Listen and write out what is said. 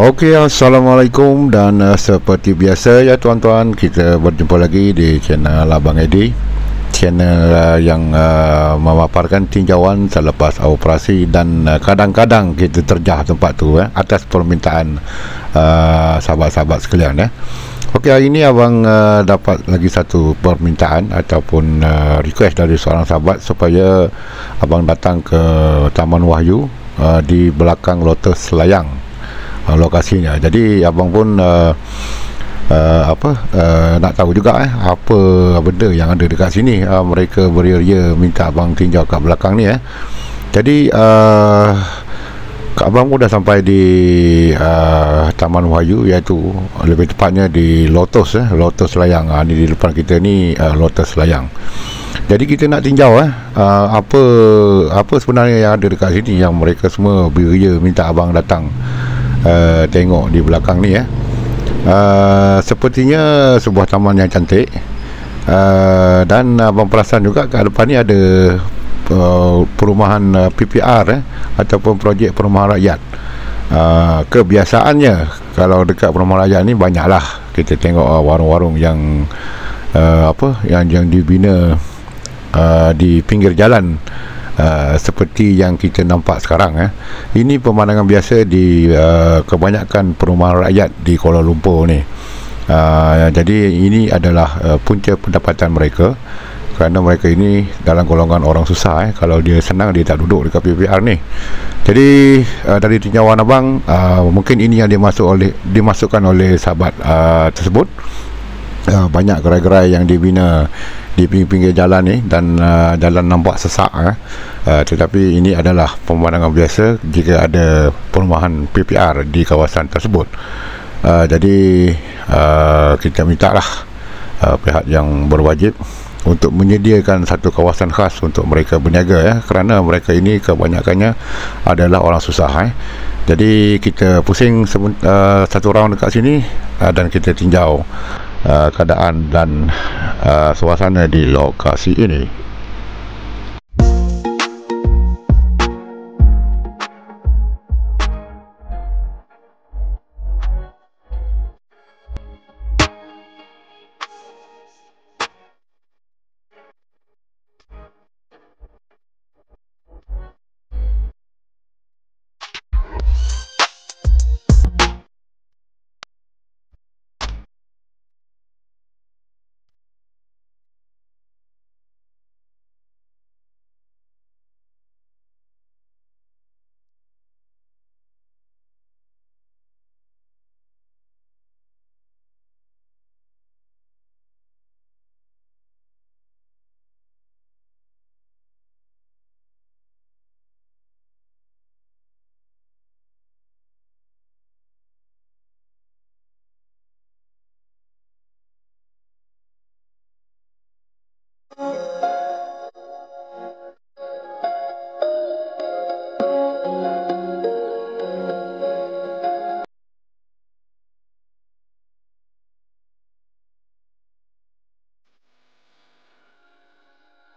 Okey, Assalamualaikum dan seperti biasa ya tuan-tuan, kita berjumpa lagi di channel Abang Edi, channel yang memaparkan tinjauan selepas operasi dan kadang-kadang kita terjah tempat tu atas permintaan sahabat-sahabat sekalian. Okey, hari ini abang dapat lagi satu permintaan ataupun request dari seorang sahabat supaya abang datang ke Taman Wahyu di belakang Lotus Layang lokasinya. Jadi abang pun nak tahu juga apa benda yang ada dekat sini. Mereka beria-ria minta abang tinjau kat belakang ni. Jadi abang pun dah sampai di Taman Wahyu, iaitu lebih tepatnya di Lotus Lotus Layang. Ni di depan kita ni Lotus Layang. Jadi kita nak tinjau apa sebenarnya yang ada dekat sini, yang mereka semua beria minta abang datang tengok di belakang ni. Sepertinya sebuah taman yang cantik, dan abang perasan juga kat depan ni ada perumahan PPR ataupun projek perumahan rakyat. Kebiasaannya kalau dekat perumahan rakyat ni banyaklah kita tengok warung-warung yang yang dibina di pinggir jalan, seperti yang kita nampak sekarang. Ini pemandangan biasa di kebanyakan perumahan rakyat di Kuala Lumpur ni. Jadi ini adalah punca pendapatan mereka, kerana mereka ini dalam golongan orang susah. Kalau dia senang, dia tak duduk dekat PPR ni. Jadi dari tinjauan abang, mungkin ini yang dimasukkan oleh sahabat tersebut. Banyak gerai-gerai yang dibina di pinggir jalan ni, dan jalan nampak sesak, tetapi ini adalah pemandangan biasa jika ada perumahan PPR di kawasan tersebut. Jadi kita mintalah pihak yang berwajib untuk menyediakan satu kawasan khas untuk mereka berniaga, kerana mereka ini kebanyakannya adalah orang susah. Jadi kita pusing satu round dekat sini, dan kita tinjau keadaan dan suasana di lokasi ini.